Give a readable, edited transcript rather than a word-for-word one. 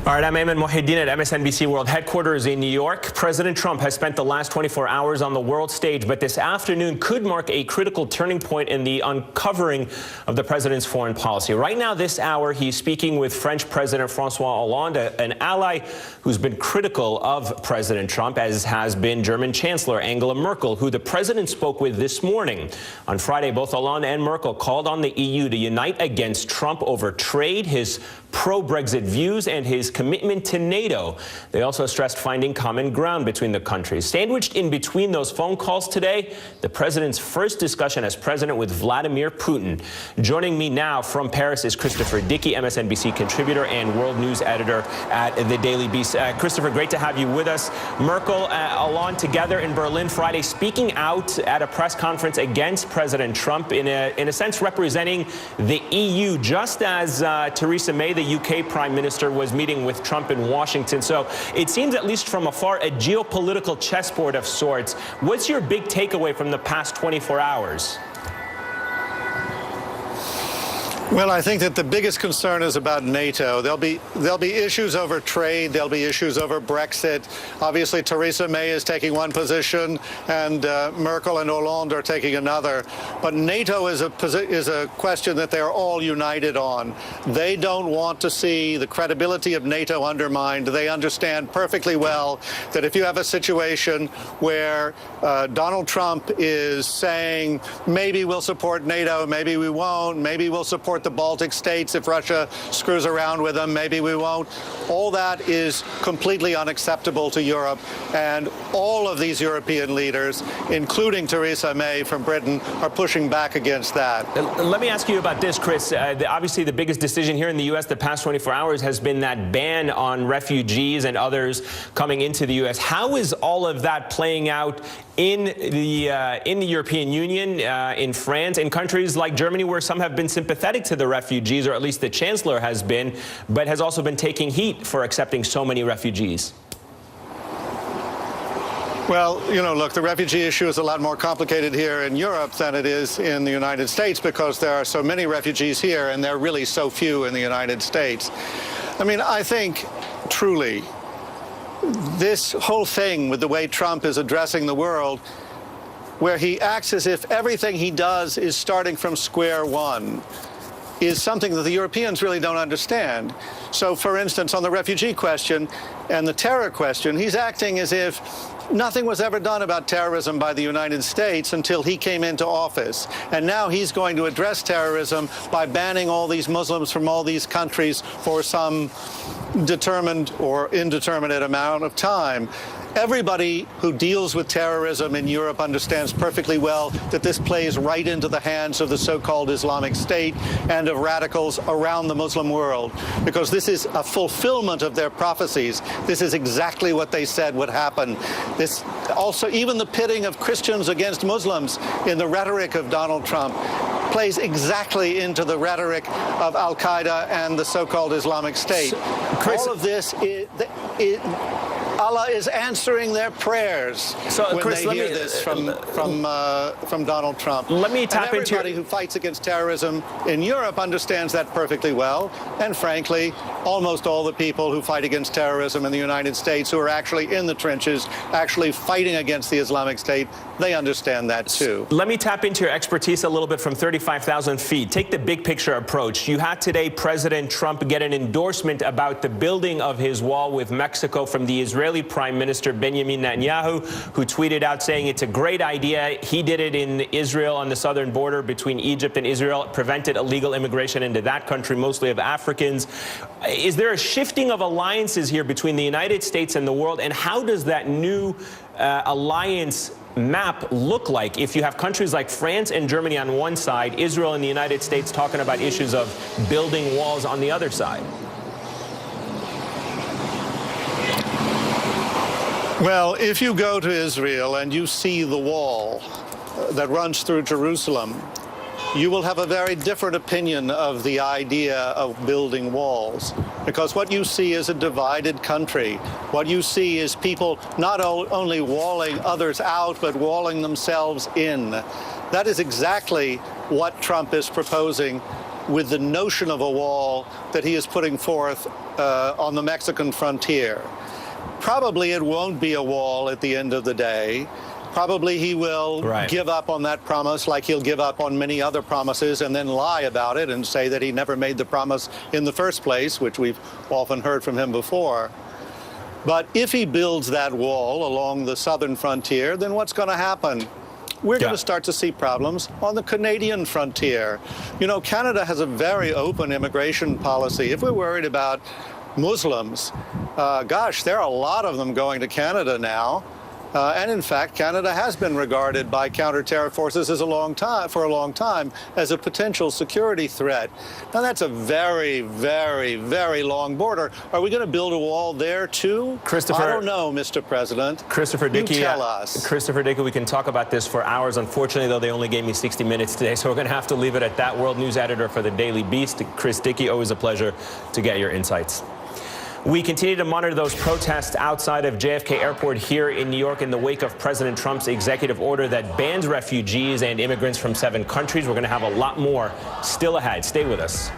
All right, I'm Ayman Mohyeddin at MSNBC World Headquarters in New York. President Trump has spent the last 24 hours on the world stage, but this afternoon could mark a critical turning point in the uncovering of the president's foreign policy. Right now, this hour, he's speaking with French President François Hollande, an ally who's been critical of President Trump, as has been German Chancellor Angela Merkel, who the president spoke with this morning. On Friday, both Hollande and Merkel called on the EU to unite against Trump over trade, his pro-Brexit views, and his commitment to NATO. They also stressed finding common ground between the countries. Sandwiched in between those phone calls today, the president's first discussion as president with Vladimir Putin. Joining me now from Paris is Christopher Dickey, MSNBC contributor and world news editor at The Daily Beast. Christopher, great to have you with us. Merkel, Hollande together in Berlin Friday, speaking out at a press conference against President Trump, in a sense representing the EU, just as Theresa May, the UK Prime Minister, was meeting with Trump in Washington. So it seems, at least from afar, a geopolitical chessboard of sorts. What's your big takeaway from the past 24 hours? Well, I think that the biggest concern is about NATO. There'll be issues over trade. There'll be issues over Brexit. Obviously, Theresa May is taking one position, and Merkel and Hollande are taking another. But NATO is a question that they're all united on. They don't want to see the credibility of NATO undermined. They understand perfectly well that if you have a situation where Donald Trump is saying, maybe we'll support NATO, maybe we won't, maybe we'll support the Baltic states if Russia screws around with them, maybe we won't. All that is completely unacceptable to Europe, and all of these European leaders, including Theresa May from Britain, are pushing back against that. Let me ask you about this, Chris. Obviously, the biggest decision here in the U.S. the past 24 hours has been that ban on refugees and others coming into the U.S. How is all of that playing out in the European Union, in France, in countries like Germany, where some have been sympathetic to the refugees, or at least the chancellor has been, but has also been taking heat for accepting so many refugees? Well, you know, look, the refugee issue is a lot more complicated here in Europe than it is in the United States, because there are so many refugees here and there are really so few in the United States. I mean, I think truly this whole thing with the way Trump is addressing the world, where he acts as if everything he does is starting from square one, is something that the Europeans really don't understand. So, for instance, on the refugee question and the terror question, he's acting as if nothing was ever done about terrorism by the United States until he came into office. And now he's going to address terrorism by banning all these Muslims from all these countries for some determined or indeterminate amount of time. Everybody who deals with terrorism in Europe understands perfectly well that this plays right into the hands of the so-called Islamic State and of radicals around the Muslim world, because this is a fulfillment of their prophecies. This is exactly what they said would happen. This also, even the pitting of Christians against Muslims in the rhetoric of Donald Trump plays exactly into the rhetoric of Al-Qaeda and the so-called Islamic State. All of this Allah is answering their prayers when Chris, they hear this from Donald Trump. Let me tap and everybody who fights against terrorism in Europe understands that perfectly well. And frankly, almost all the people who fight against terrorism in the United States, who are actually in the trenches, actually fighting against the Islamic State, they understand that too. Let me tap into your expertise a little bit from 35,000 feet. Take the big picture approach. You had today President Trump get an endorsement about the building of his wall with Mexico from the Israeli Prime Minister Benjamin Netanyahu, who tweeted out saying it's a great idea. He did it in Israel on the southern border between Egypt and Israel, prevented illegal immigration into that country, mostly of Africans. Is there a shifting of alliances here between the United States and the world? And how does that new alliance map look like if you have countries like France and Germany on one side, Israel and the United States talking about issues of building walls on the other side? Well, if you go to Israel and you see the wall that runs through Jerusalem, you will have a very different opinion of the idea of building walls, because what you see is a divided country. What you see is people not only walling others out, but walling themselves in. That is exactly what Trump is proposing with the notion of a wall that he is putting forth on the Mexican frontier. Probably it won't be a wall at the end of the day. Probably he will give up on that promise like he'll give up on many other promises and then lie about it and say that he never made the promise in the first place, which we've often heard from him before. But if he builds that wall along the southern frontier, then what's going to happen? We're going to start to see problems on the Canadian frontier. You know, Canada has a very open immigration policy. If we're worried about Muslims, gosh, there are a lot of them going to Canada now. And in fact, Canada has been regarded by counter-terror forces for a long time as a potential security threat. Now, that's a very, very, very long border. Are we going to build a wall there, too? Christopher, I don't know, Mr. President. Christopher Dickey, you tell us. Christopher Dickey, we can talk about this for hours. Unfortunately, though, they only gave me 60 minutes today, so we're going to have to leave it at that. World News editor for the Daily Beast, Chris Dickey, always a pleasure to get your insights. We continue to monitor those protests outside of JFK Airport here in New York in the wake of President Trump's executive order that bans refugees and immigrants from 7 countries. We're going to have a lot more still ahead. Stay with us.